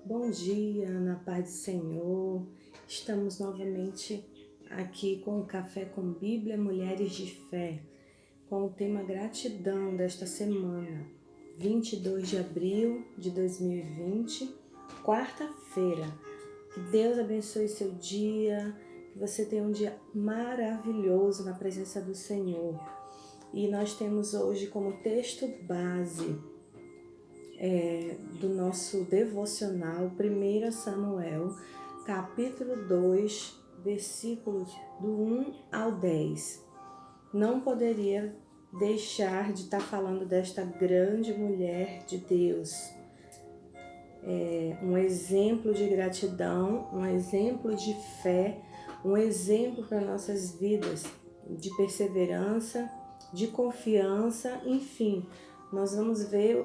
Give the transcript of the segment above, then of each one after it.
Bom dia, na paz do Senhor. Estamos novamente aqui com o Café com Bíblia Mulheres de Fé, com o tema gratidão desta semana, 22 de abril de 2020, quarta-feira. Que Deus abençoe seu dia, que você tenha um dia maravilhoso na presença do Senhor. E nós temos hoje como texto base do nosso devocional 1 Samuel, capítulo 2, versículos do 1 ao 10. Não poderia deixar de estar falando desta grande mulher de Deus. Um exemplo de gratidão, um exemplo de fé, um exemplo para nossas vidas, de perseverança, de confiança, enfim. Nós vamos ver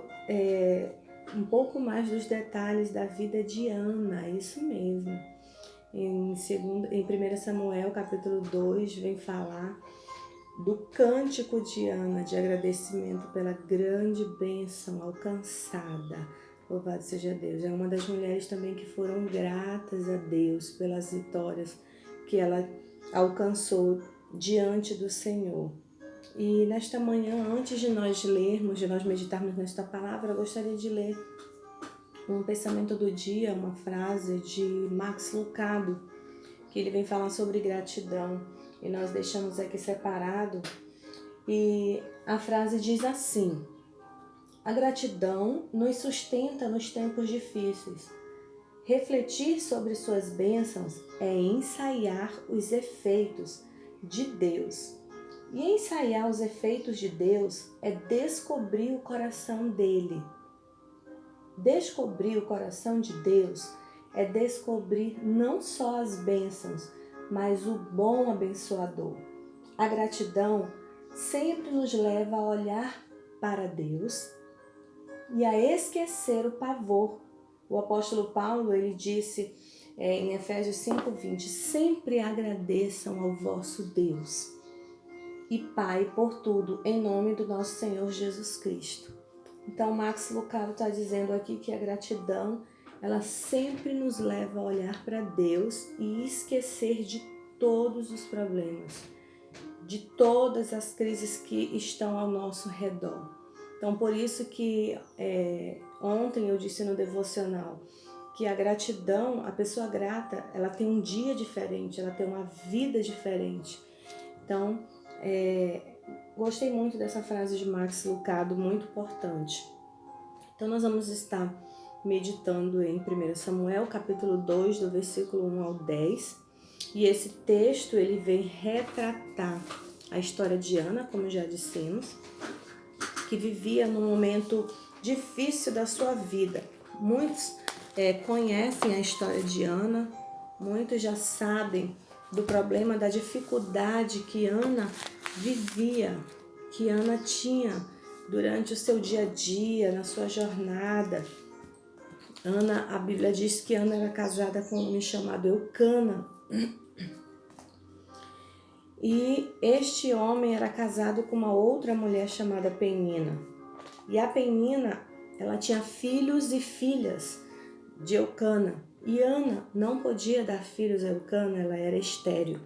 um pouco mais dos detalhes da vida de Ana, isso mesmo. Em 1 Samuel, capítulo 2, vem falar do cântico de Ana, de agradecimento pela grande bênção alcançada. Louvado seja Deus. É uma das mulheres também que foram gratas a Deus pelas vitórias que ela alcançou diante do Senhor. E nesta manhã, antes de nós lermos, de nós meditarmos nesta palavra, eu gostaria de ler um pensamento do dia, uma frase de Max Lucado, que ele vem falar sobre gratidão. E nós deixamos aqui separado. E a frase diz assim: a gratidão nos sustenta nos tempos difíceis. Refletir sobre suas bênçãos é ensaiar os efeitos de Deus. E ensaiar os efeitos de Deus é descobrir o coração dele. Descobrir o coração de Deus é descobrir não só as bênçãos, mas o bom abençoador. A gratidão sempre nos leva a olhar para Deus e a esquecer o pavor. O apóstolo Paulo, ele disse em Efésios 5:20, sempre agradeçam ao vosso Deus e Pai por tudo, em nome do nosso Senhor Jesus Cristo. Então, Max Lucado está dizendo aqui que a gratidão, ela sempre nos leva a olhar para Deus e esquecer de todos os problemas, de todas as crises que estão ao nosso redor. Então, por isso que ontem eu disse no devocional que a gratidão, a pessoa grata, ela tem um dia diferente, ela tem uma vida diferente. Então, gostei muito dessa frase de Max Lucado, muito importante. Então, nós vamos estar meditando em 1 Samuel, capítulo 2, do versículo 1 ao 10. E esse texto, ele vem retratar a história de Ana, como já dissemos, que vivia num momento difícil da sua vida. Muitos conhecem a história de Ana, muitos já sabem do problema, da dificuldade que Ana vivia, que Ana tinha durante o seu dia a dia, na sua jornada. Ana, a Bíblia diz que Ana era casada com um homem chamado Eucana. E este homem era casado com uma outra mulher chamada Penina. E a Penina, ela tinha filhos e filhas de Eucana. E Ana não podia dar filhos a Eucana, ela era estéril.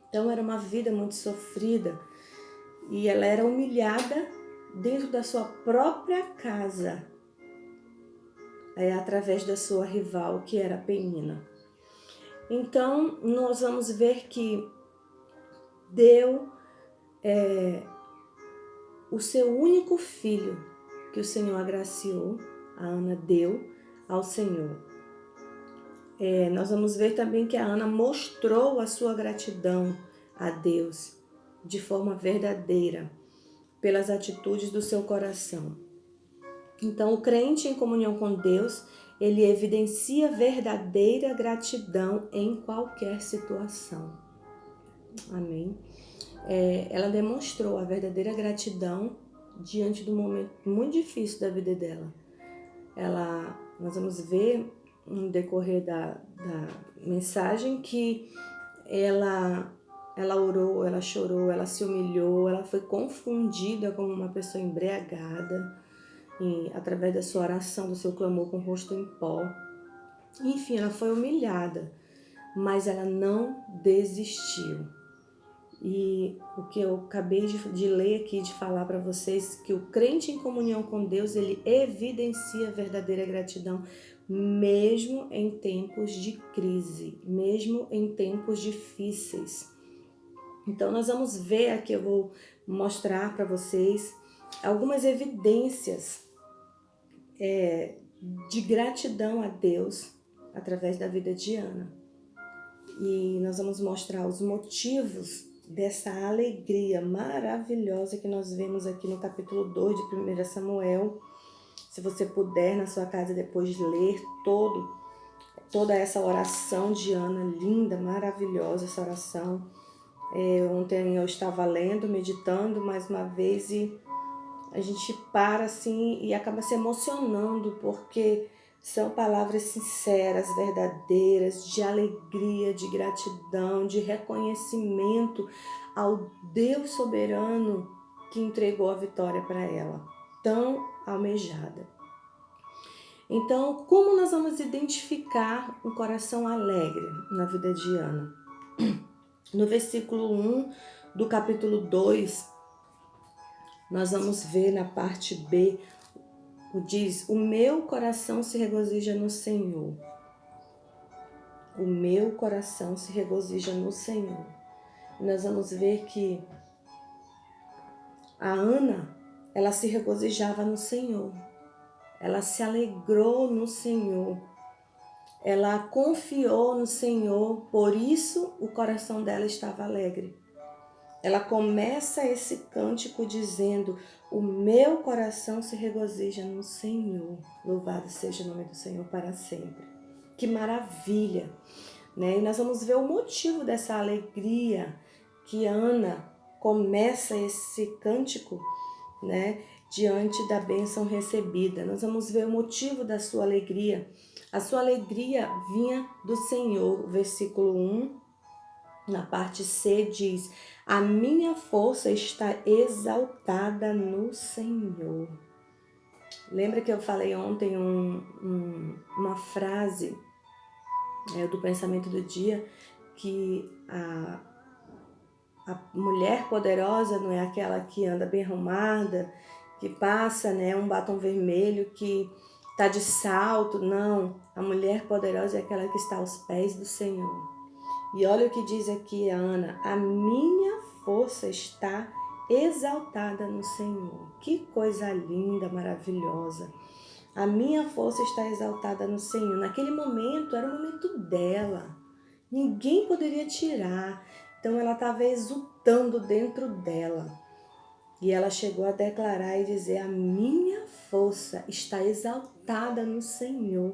Então era uma vida muito sofrida. E ela era humilhada dentro da sua própria casa, através da sua rival, que era Penina. Então, nós vamos ver que deu o seu único filho, que o Senhor agraciou, a Ana deu ao Senhor. Nós vamos ver também que a Ana mostrou a sua gratidão a Deus de forma verdadeira, pelas atitudes do seu coração. Então, o crente em comunhão com Deus, ele evidencia verdadeira gratidão em qualquer situação. Amém? Ela demonstrou a verdadeira gratidão diante do momento muito difícil da vida dela. Nós vamos ver no decorrer da mensagem que ela orou, ela chorou, ela se humilhou, ela foi confundida como uma pessoa embriagada. através da sua oração, do seu clamor com o rosto em pó. Enfim, ela foi humilhada, mas ela não desistiu. E o que eu acabei de ler aqui, de falar para vocês, que o crente em comunhão com Deus, ele evidencia a verdadeira gratidão, mesmo em tempos de crise, mesmo em tempos difíceis. Então, nós vamos ver aqui, eu vou mostrar para vocês algumas evidências de gratidão a Deus através da vida de Ana. E nós vamos mostrar os motivos dessa alegria maravilhosa que nós vemos aqui no capítulo 2 de 1 Samuel. Se você puder, na sua casa, depois ler toda essa oração de Ana, linda, maravilhosa essa oração. Ontem eu estava lendo, meditando mais uma vez, e a gente para assim e acaba se emocionando, porque são palavras sinceras, verdadeiras, de alegria, de gratidão, de reconhecimento ao Deus soberano que entregou a vitória para ela, tão almejada. Então, como nós vamos identificar um coração alegre na vida de Ana? No versículo 1 do capítulo 2, nós vamos ver na parte B, diz: o meu coração se regozija no Senhor. O meu coração se regozija no Senhor. E nós vamos ver que a Ana, ela se regozijava no Senhor. Ela se alegrou no Senhor. Ela confiou no Senhor, por isso o coração dela estava alegre. Ela começa esse cântico dizendo: o meu coração se regozija no Senhor. Louvado seja o nome do Senhor para sempre. Que maravilha, né? E nós vamos ver o motivo dessa alegria que Ana começa esse cântico, né? Diante da bênção recebida. Nós vamos ver o motivo da sua alegria. A sua alegria vinha do Senhor. Versículo 1, na parte C, diz: a minha força está exaltada no Senhor. Lembra que eu falei ontem uma frase do pensamento do dia, que a mulher poderosa não é aquela que anda bem arrumada, que passa, né, um batom vermelho, que está de salto. Não, a mulher poderosa é aquela que está aos pés do Senhor. E olha o que diz aqui a Ana: a minha força está exaltada no Senhor. Que coisa linda, maravilhosa. A minha força está exaltada no Senhor. Naquele momento, era o momento dela. Ninguém poderia tirar. Então, ela estava exultando dentro dela. E ela chegou a declarar e dizer: a minha força está exaltada no Senhor.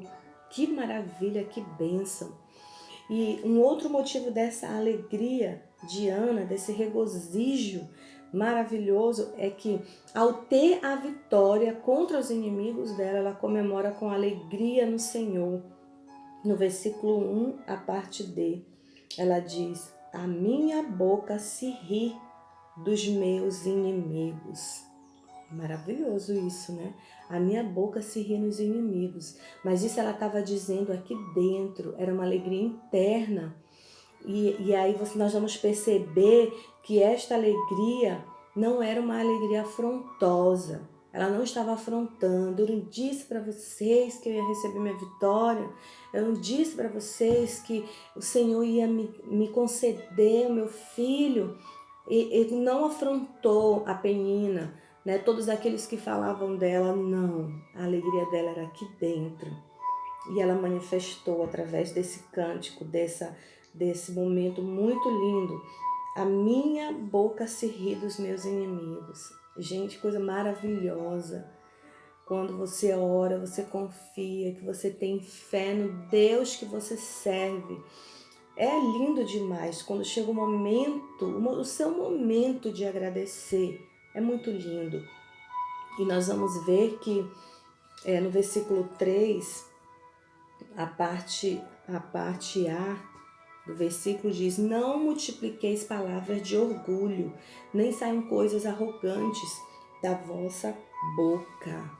Que maravilha, que bênção. E um outro motivo dessa alegria de Ana, desse regozijo maravilhoso, é que ao ter a vitória contra os inimigos dela, ela comemora com alegria no Senhor. No versículo 1, a parte D, ela diz: a minha boca se ri dos meus inimigos. Maravilhoso isso, né? A minha boca se ri nos inimigos. Mas isso ela estava dizendo aqui dentro, era uma alegria interna. E aí nós vamos perceber que esta alegria não era uma alegria afrontosa. Ela não estava afrontando. Eu não disse para vocês que eu ia receber minha vitória. Eu não disse para vocês que o Senhor ia me conceder o meu filho. Ele não afrontou a Penina, né? Todos aqueles que falavam dela, não. A alegria dela era aqui dentro. E ela manifestou através desse cântico, desse momento muito lindo: a minha boca se ri dos meus inimigos. Gente, coisa maravilhosa. Quando você ora, você confia, que você tem fé no Deus que você serve. É lindo demais quando chega o seu momento de agradecer. É muito lindo. E nós vamos ver que no versículo 3, a parte A do versículo diz: não multipliqueis palavras de orgulho, nem saiam coisas arrogantes da vossa boca.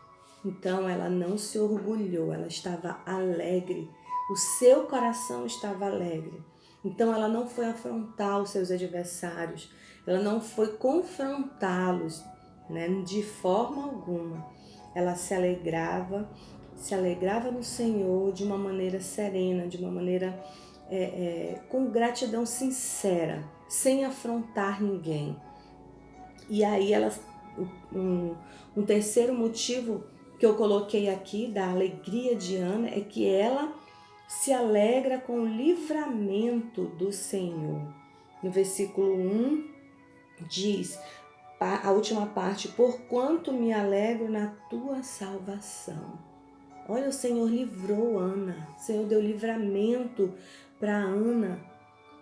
Então ela não se orgulhou, ela estava alegre, o seu coração estava alegre. Então ela não foi afrontar os seus adversários, ela não foi confrontá-los, né, de forma alguma. Ela se alegrava no Senhor de uma maneira serena, de uma maneira com gratidão sincera, sem afrontar ninguém. E aí um terceiro motivo que eu coloquei aqui da alegria de Ana é que ela se alegra com o livramento do Senhor. No versículo 1 diz, a última parte, porquanto me alegro na tua salvação. Olha, o Senhor livrou Ana, o Senhor deu livramento para Ana,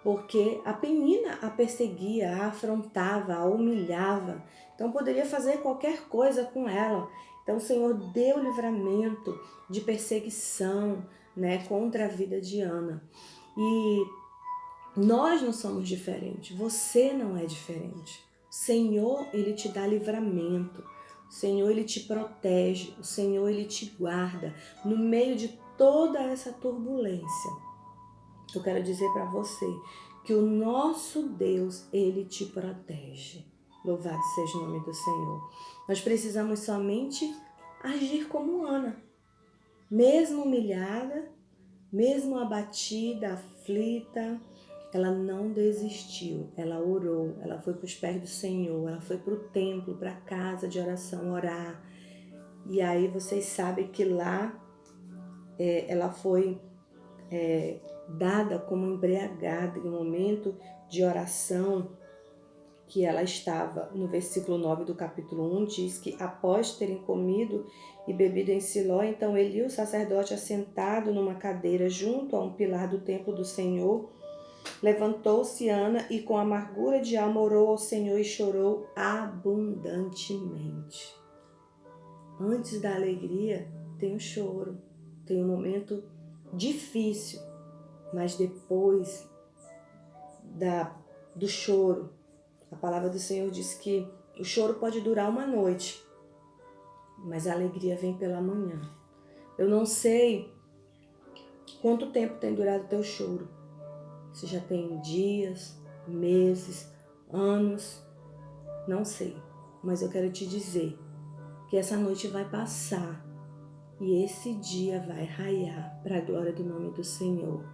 porque a Penina a perseguia, a afrontava, a humilhava. Então poderia fazer qualquer coisa com ela. Então o Senhor deu livramento de perseguição, né, contra a vida de Ana. E nós não somos diferentes, você não é diferente. O Senhor, Ele te dá livramento. O Senhor, Ele te protege. O Senhor, Ele te guarda no meio de toda essa turbulência. Eu quero dizer para você que o nosso Deus, Ele te protege. Louvado seja o nome do Senhor. Nós precisamos somente agir como Ana. Mesmo humilhada, mesmo abatida, aflita, ela não desistiu. Ela orou, ela foi para os pés do Senhor, ela foi para o templo, para a casa de oração orar. E aí vocês sabem que lá ela foi dada como embriagada em um momento de oração que ela estava. No versículo 9 do capítulo 1 diz que após terem comido e bebido em Siló, então Eli, o sacerdote, assentado numa cadeira junto a um pilar do templo do Senhor, levantou-se Ana e com amargura de alma orou ao Senhor e chorou abundantemente. Antes da alegria tem o choro, tem um momento difícil, mas depois do choro, a palavra do Senhor diz que o choro pode durar uma noite, mas a alegria vem pela manhã. Eu não sei quanto tempo tem durado o teu choro. Se já tem dias, meses, anos, não sei. Mas eu quero te dizer que essa noite vai passar e esse dia vai raiar para a glória do nome do Senhor.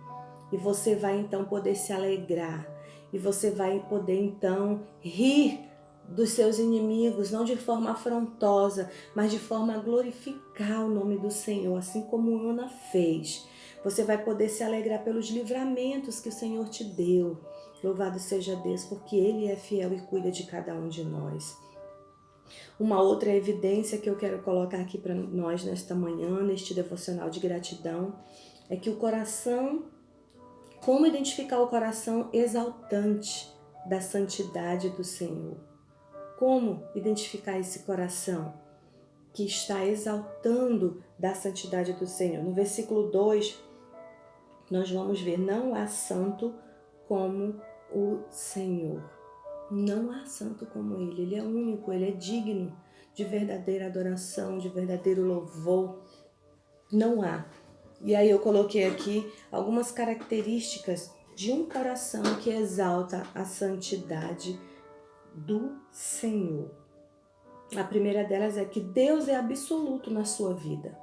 E você vai então poder se alegrar. E você vai poder então rir dos seus inimigos, não de forma afrontosa, mas de forma a glorificar o nome do Senhor, assim como Ana fez. Você vai poder se alegrar pelos livramentos que o Senhor te deu. Louvado seja Deus, porque Ele é fiel e cuida de cada um de nós. Uma outra evidência que eu quero colocar aqui para nós nesta manhã, neste devocional de gratidão, é que o coração, como identificar o coração exaltante da santidade do Senhor? Como identificar esse coração que está exaltando da santidade do Senhor? No versículo 2, nós vamos ver, não há santo como o Senhor. Não há santo como Ele. Ele é único, Ele é digno de verdadeira adoração, de verdadeiro louvor. Não há. E aí eu coloquei aqui algumas características de um coração que exalta a santidade do Senhor. A primeira delas é que Deus é absoluto na sua vida.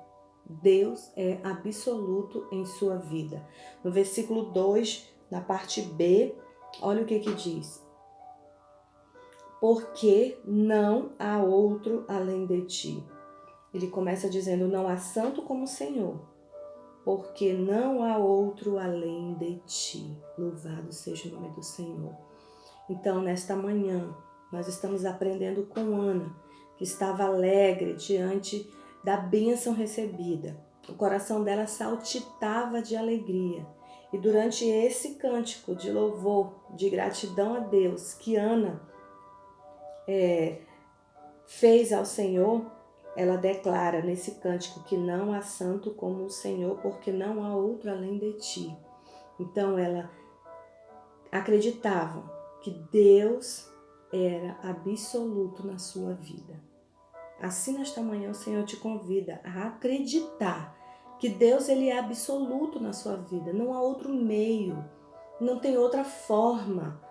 Deus é absoluto em sua vida. No versículo 2, na parte B, olha o que diz. Porque não há outro além de ti. Ele começa dizendo, não há santo como o Senhor. Porque não há outro além de ti. Louvado seja o nome do Senhor. Então, nesta manhã, nós estamos aprendendo com Ana, que estava alegre diante da bênção recebida. O coração dela saltitava de alegria. E durante esse cântico de louvor, de gratidão a Deus, que Ana fez ao Senhor, ela declara nesse cântico que não há santo como o Senhor, porque não há outro além de ti. Então ela acreditava que Deus era absoluto na sua vida. Assim, nesta manhã, o Senhor te convida a acreditar que Deus ele é absoluto na sua vida. Não há outro meio, não tem outra forma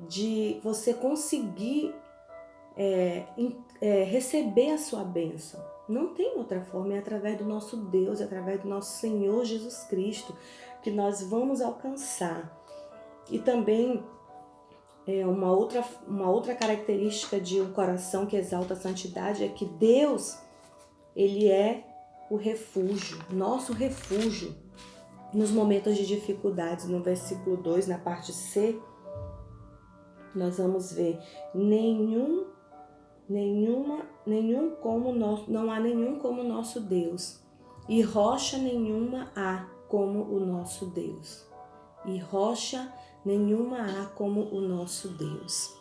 de você conseguir receber a sua bênção. Não tem outra forma, é através do nosso Deus, é através do nosso Senhor Jesus Cristo que nós vamos alcançar. E também uma outra característica de um coração que exalta a santidade é que Deus, ele é o refúgio, nosso refúgio nos momentos de dificuldades. No versículo 2, na parte C, nós vamos ver não há nenhum como o nosso Deus, e rocha nenhuma há como o nosso Deus. E rocha nenhuma há como o nosso Deus.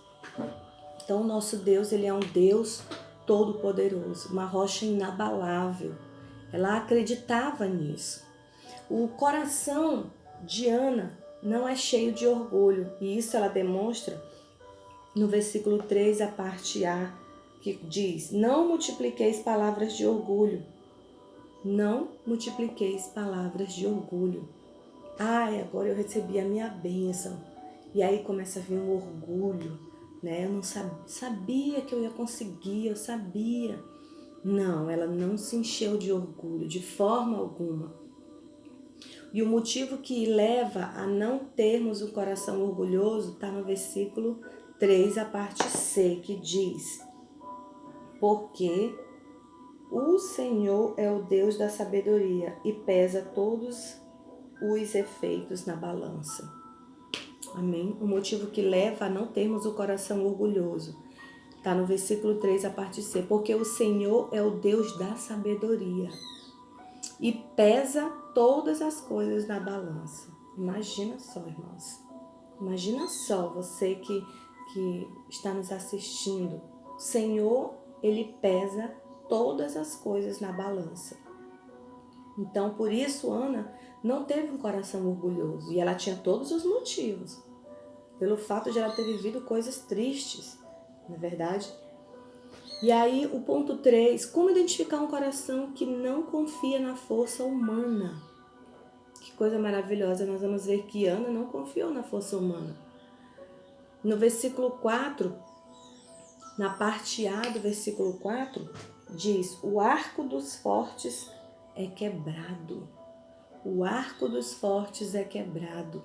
Então, o nosso Deus, ele é um Deus todo-poderoso, uma rocha inabalável. Ela acreditava nisso. O coração de Ana não é cheio de orgulho, e isso ela demonstra no versículo 3, a parte A, que diz: não multipliqueis palavras de orgulho. Não multipliqueis palavras de orgulho. Ai, agora eu recebi a minha bênção. E aí começa a vir um orgulho, né? Eu não sabia que eu ia conseguir, eu sabia. Não, ela não se encheu de orgulho, de forma alguma. E o motivo que leva a não termos um coração orgulhoso está no versículo 3, a parte C, que diz: porque o Senhor é o Deus da sabedoria e pesa todos os efeitos na balança. Amém? O motivo que leva a não termos o coração orgulhoso está no versículo 3, a parte C. Porque o Senhor é o Deus da sabedoria e pesa todas as coisas na balança. Imagina só, irmãos. Imagina só você que está nos assistindo. O Senhor, ele pesa todas as coisas na balança. Então, por isso, Ana não teve um coração orgulhoso. E ela tinha todos os motivos. Pelo fato de ela ter vivido coisas tristes, não é verdade? E aí, o ponto 3, como identificar um coração que não confia na força humana? Que coisa maravilhosa, nós vamos ver que Ana não confiou na força humana. No versículo 4, na parte A do versículo 4, diz: o arco dos fortes é quebrado. O arco dos fortes é quebrado.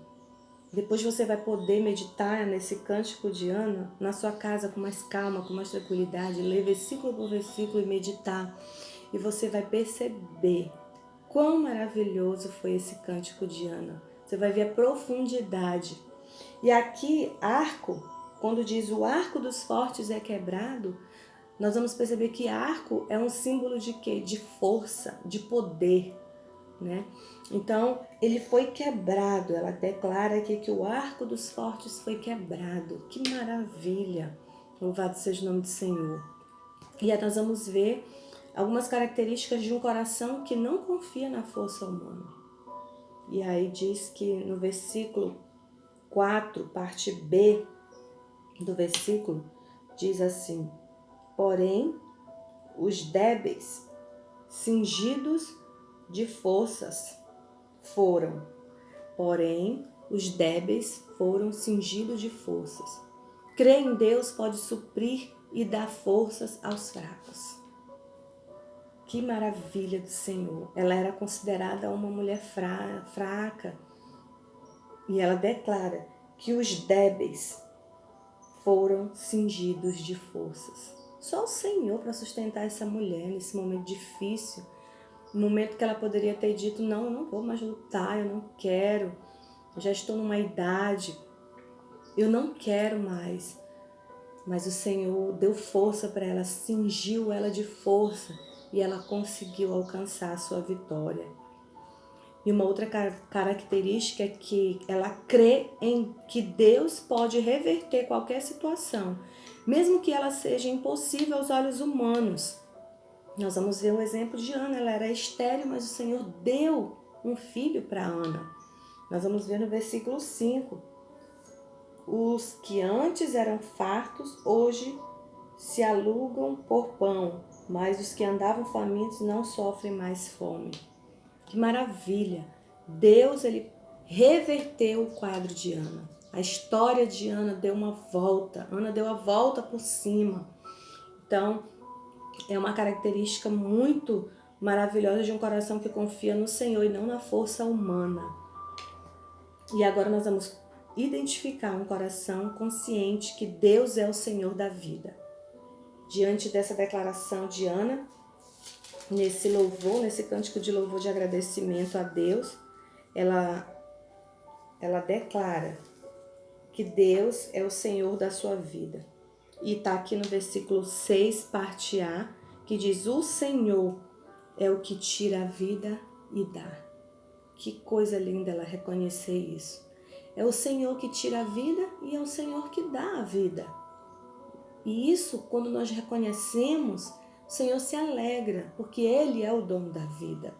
Depois você vai poder meditar nesse cântico de Ana na sua casa com mais calma, com mais tranquilidade, ler versículo por versículo e meditar. E você vai perceber quão maravilhoso foi esse cântico de Ana. Você vai ver a profundidade. E aqui, arco, quando diz o arco dos fortes é quebrado, nós vamos perceber que arco é um símbolo de quê? De força, de poder, né? Então, ele foi quebrado. Ela declara aqui que o arco dos fortes foi quebrado. Que maravilha! Louvado seja o nome do Senhor. E aí nós vamos ver algumas características de um coração que não confia na força humana. E aí diz que no versículo 4, parte B do versículo, diz assim: porém, os débeis, cingidos de forças, foram. Porém, os débeis foram cingidos de forças. Crer em Deus pode suprir e dar forças aos fracos. Que maravilha do Senhor. Ela era considerada uma mulher fraca. E ela declara que os débeis foram cingidos de forças. Só o Senhor para sustentar essa mulher nesse momento difícil. No momento que ela poderia ter dito: não, eu não vou mais lutar, eu não quero, eu já estou numa idade, eu não quero mais. Mas o Senhor deu força para ela, cingiu ela de força e ela conseguiu alcançar a sua vitória. E uma outra característica é que ela crê em que Deus pode reverter qualquer situação, mesmo que ela seja impossível aos olhos humanos. Nós vamos ver o exemplo de Ana. Ela era estéril, mas o Senhor deu um filho para Ana. Nós vamos ver no versículo 5. Os que antes eram fartos, hoje se alugam por pão. mas os que andavam famintos não sofrem mais fome. Que maravilha! Deus, ele reverteu o quadro de Ana. A história de Ana deu uma volta. Ana deu a volta por cima. Então, é uma característica muito maravilhosa de um coração que confia no Senhor e não na força humana. E agora nós vamos identificar um coração consciente que Deus é o Senhor da vida. Diante dessa declaração de Ana, nesse louvor, nesse cântico de louvor de agradecimento a Deus, ela declara que Deus é o Senhor da sua vida. E está aqui no versículo 6, parte A, que diz: o Senhor é o que tira a vida e dá. Que coisa linda ela reconhecer isso. É o Senhor que tira a vida e é o Senhor que dá a vida. E isso, quando nós reconhecemos, o Senhor se alegra, porque Ele é o dono da vida.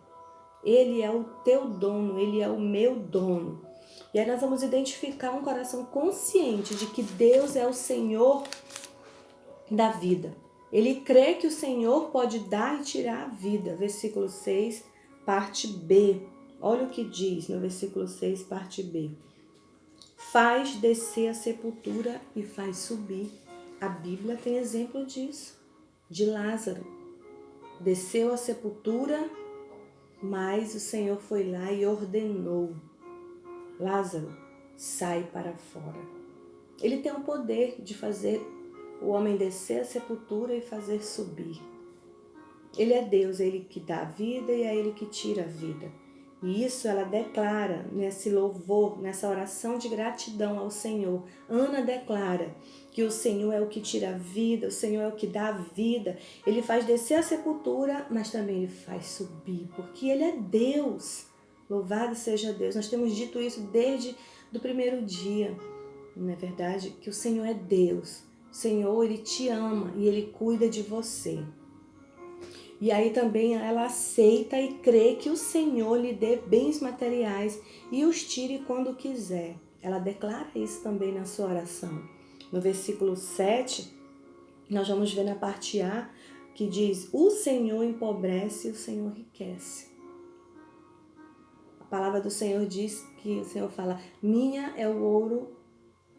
Ele é o teu dono, Ele é o meu dono. E aí nós vamos identificar um coração consciente de que Deus é o Senhor da vida. Ele crê que o Senhor pode dar e tirar a vida. Versículo 6, parte B. Olha o que diz no versículo 6, parte B. Faz descer a sepultura e faz subir. A Bíblia tem exemplo disso, de Lázaro. Desceu a sepultura, mas o Senhor foi lá e ordenou: Lázaro, sai para fora. Ele tem o poder de fazer o homem descer a sepultura e fazer subir. Ele é Deus, é Ele que dá a vida e é Ele que tira a vida. E isso ela declara nesse louvor, nessa oração de gratidão ao Senhor. Ana declara que o Senhor é o que tira a vida, o Senhor é o que dá a vida. Ele faz descer a sepultura, mas também Ele faz subir, porque Ele é Deus. Louvado seja Deus. Nós temos dito isso desde o primeiro dia, não é verdade? Que o Senhor é Deus. O Senhor, Ele te ama e Ele cuida de você. E aí também ela aceita e crê que o Senhor lhe dê bens materiais e os tire quando quiser. Ela declara isso também na sua oração. No versículo 7, nós vamos ver na parte A, que diz: o Senhor empobrece e o Senhor enriquece. A palavra do Senhor diz que o Senhor fala: minha é o ouro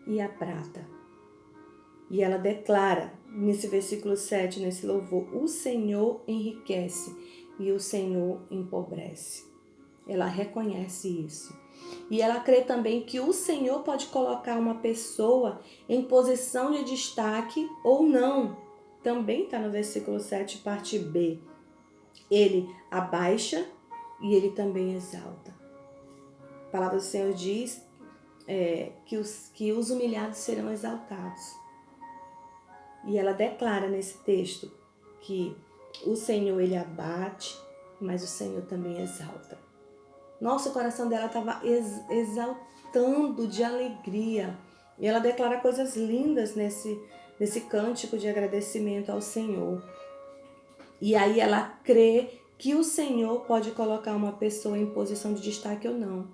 e a prata. E ela declara, nesse versículo 7, nesse louvor: o Senhor enriquece e o Senhor empobrece. Ela reconhece isso. E ela crê também que o Senhor pode colocar uma pessoa em posição de destaque ou não. Também está no versículo 7, parte B. Ele abaixa e ele também exalta. A palavra do Senhor diz que os humilhados serão exaltados. E ela declara nesse texto que o Senhor, Ele abate, mas o Senhor também exalta. Nossa, o coração dela estava exaltando de alegria. E ela declara coisas lindas nesse cântico de agradecimento ao Senhor. E aí ela crê que o Senhor pode colocar uma pessoa em posição de destaque ou não.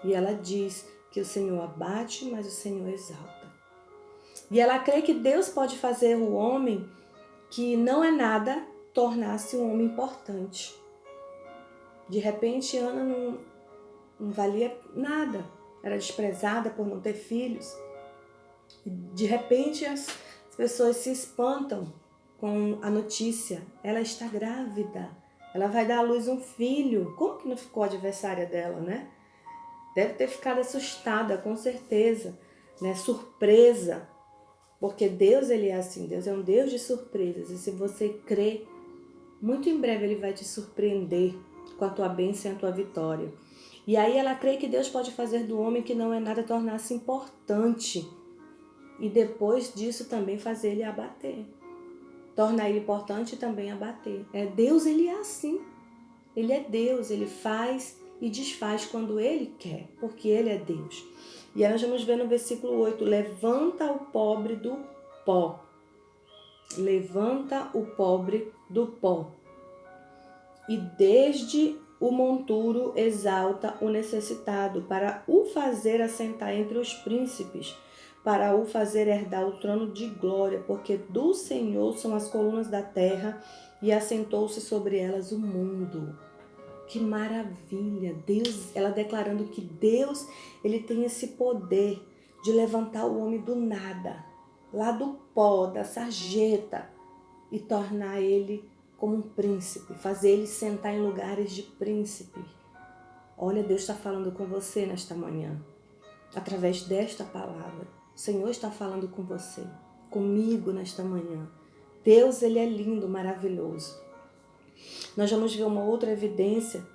E ela diz que o Senhor abate, mas o Senhor exalta. E ela crê que Deus pode fazer o homem que não é nada tornar-se um homem importante. De repente, Ana não valia nada. Era desprezada por não ter filhos. De repente, as pessoas se espantam com a notícia: ela está grávida, ela vai dar à luz um filho. Como que não ficou adversária dela, né? Deve ter ficado assustada, com certeza, né? Surpresa. Porque Deus, Ele é assim, Deus é um Deus de surpresas. E se você crê, muito em breve Ele vai te surpreender com a tua bênção e a tua vitória. E aí ela crê que Deus pode fazer do homem que não é nada tornar-se importante. E depois disso também fazer ele abater. Tornar ele importante e também abater. Deus, Ele é assim. Ele é Deus, Ele faz e desfaz quando Ele quer, porque Ele é Deus. E aí nós vamos ver no versículo 8, levanta o pobre do pó. Levanta o pobre do pó. E desde o monturo exalta o necessitado, para o fazer assentar entre os príncipes, para o fazer herdar o trono de glória, porque do Senhor são as colunas da terra, e assentou-se sobre elas o mundo. Que maravilha! Deus, ela declarando que Deus, ele tem esse poder de levantar o homem do nada, lá do pó, da sarjeta, e tornar ele como um príncipe, fazer ele sentar em lugares de príncipe. Olha, Deus está falando com você nesta manhã, através desta palavra. O Senhor está falando com você, comigo nesta manhã. Deus, ele é lindo, maravilhoso. Nós vamos ver uma outra evidência,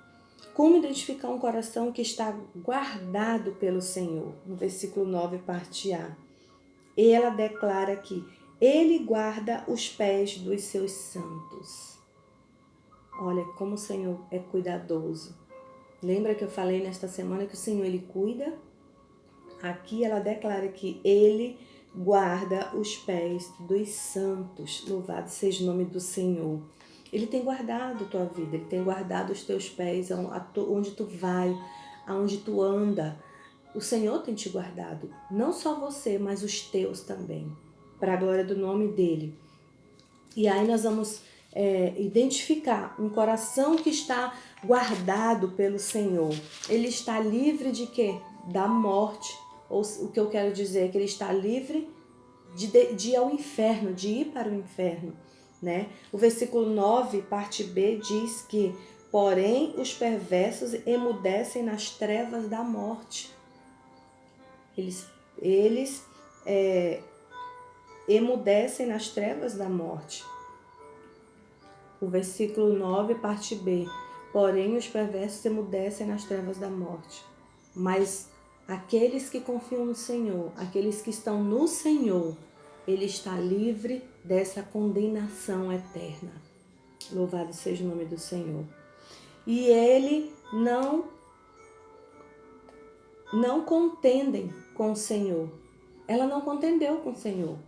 como identificar um coração que está guardado pelo Senhor. No versículo 9, parte A. E ela declara que ele guarda os pés dos seus santos. Olha como o Senhor é cuidadoso. Lembra que eu falei nesta semana que o Senhor, ele cuida? Aqui ela declara que ele guarda os pés dos santos. Louvado seja o nome do Senhor. Ele tem guardado a tua vida, ele tem guardado os teus pés, onde tu vai, aonde tu anda. O Senhor tem te guardado, não só você, mas os teus também, para a glória do nome dele. E aí nós vamos identificar um coração que está guardado pelo Senhor. Ele está livre de quê? Da morte. Ou o que eu quero dizer é que ele está livre de ir ao inferno, de ir para o inferno, né? O versículo 9, parte B, diz que, porém, os perversos emudecem nas trevas da morte. Eles emudecem nas trevas da morte. O versículo 9, parte B, porém, os perversos emudecem nas trevas da morte. Mas aqueles que confiam no Senhor, aqueles que estão no Senhor, ele está livre dessa condenação eterna. Louvado seja o nome do Senhor. E ele não contendem com o Senhor. Ela não contendeu com o Senhor.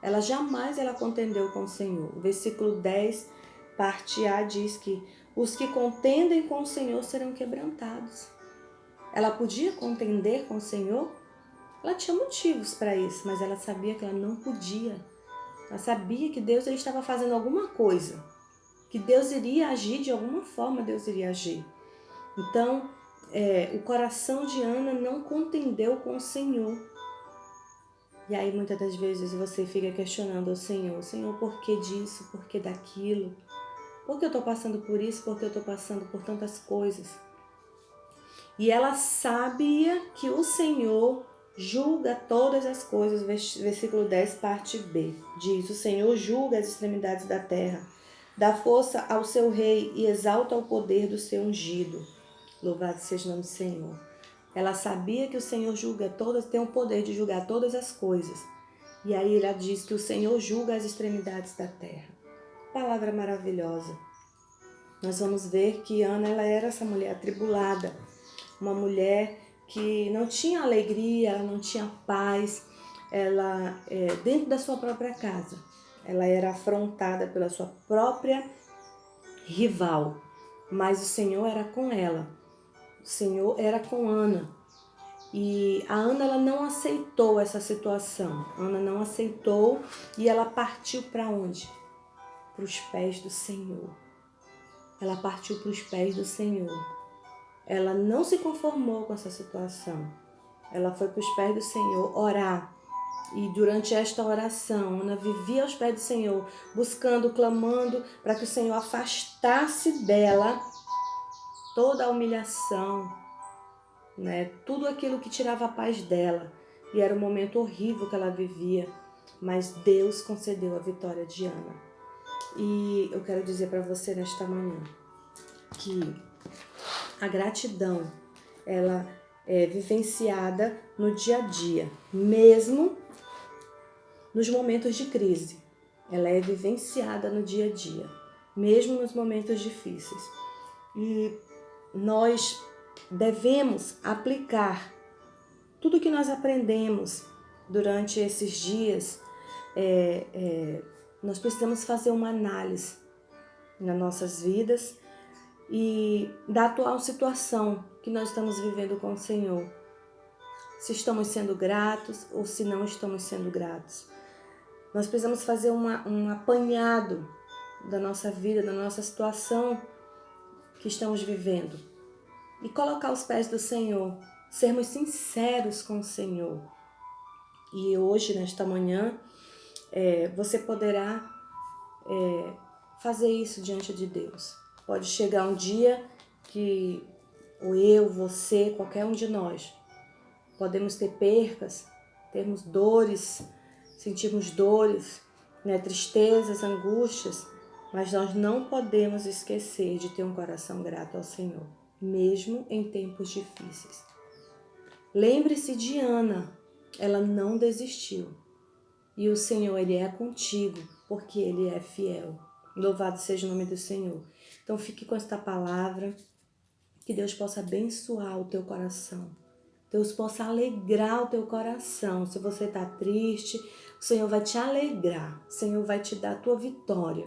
Ela jamais contendeu com o Senhor. O versículo 10, parte A, diz que os que contendem com o Senhor serão quebrantados. Ela podia contender com o Senhor? Ela tinha motivos para isso, mas ela sabia que ela não podia. Ela sabia que Deus ele estava fazendo alguma coisa, que Deus iria agir de alguma forma, Deus iria agir. Então, o coração de Ana não contendeu com o Senhor. E aí, muitas das vezes, você fica questionando ao Senhor, Senhor, por que disso, por que daquilo? Por que eu estou passando por isso, por que eu estou passando por tantas coisas? E ela sabia que o Senhor julga todas as coisas, versículo 10, parte B, diz, o Senhor julga as extremidades da terra, dá força ao seu rei e exalta o poder do seu ungido. Louvado seja o nome do Senhor. Ela sabia que o Senhor julga todas, tem o poder de julgar todas as coisas. E aí ela diz que o Senhor julga as extremidades da terra. Palavra maravilhosa. Nós vamos ver que Ana, ela era essa mulher atribulada, uma mulher que não tinha alegria, ela não tinha paz, ela, dentro da sua própria casa, ela era afrontada pela sua própria rival, mas o Senhor era com ela, o Senhor era com Ana, e a Ana ela não aceitou essa situação, Ana não aceitou e ela partiu para onde? Para os pés do Senhor, ela partiu para os pés do Senhor. Ela não se conformou com essa situação. Ela foi para os pés do Senhor orar. E durante esta oração, Ana vivia aos pés do Senhor, buscando, clamando para que o Senhor afastasse dela toda a humilhação, né? Tudo aquilo que tirava a paz dela. E era um momento horrível que ela vivia. Mas Deus concedeu a vitória de Ana. E eu quero dizer para você nesta manhã que a gratidão, ela é vivenciada no dia a dia, mesmo nos momentos de crise. Ela é vivenciada no dia a dia, mesmo nos momentos difíceis. E nós devemos aplicar tudo que nós aprendemos durante esses dias. Nós precisamos fazer uma análise nas nossas vidas e da atual situação que nós estamos vivendo com o Senhor. Se estamos sendo gratos ou se não estamos sendo gratos. Nós precisamos fazer um apanhado da nossa vida, da nossa situação que estamos vivendo. E colocar aos pés do Senhor, sermos sinceros com o Senhor. E hoje, nesta manhã, você poderá fazer isso diante de Deus. Pode chegar um dia que eu, você, qualquer um de nós, podemos ter percas, termos dores, sentirmos dores, tristezas, angústias, mas nós não podemos esquecer de ter um coração grato ao Senhor, mesmo em tempos difíceis. Lembre-se de Ana, ela não desistiu. E o Senhor, Ele é contigo, porque Ele é fiel. Louvado seja o nome do Senhor. Então fique com esta palavra, que Deus possa abençoar o teu coração. Deus possa alegrar o teu coração. Se você está triste, o Senhor vai te alegrar. O Senhor vai te dar a tua vitória.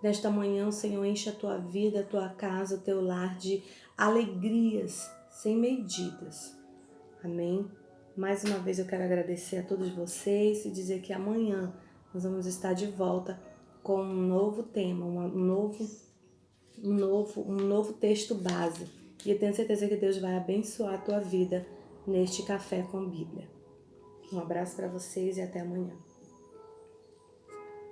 Nesta manhã, o Senhor enche a tua vida, a tua casa, o teu lar de alegrias sem medidas. Amém? Mais uma vez eu quero agradecer a todos vocês e dizer que amanhã nós vamos estar de volta com um novo tema, um novo texto base. E eu tenho certeza que Deus vai abençoar a tua vida neste Café com Bíblia. Um abraço para vocês e até amanhã.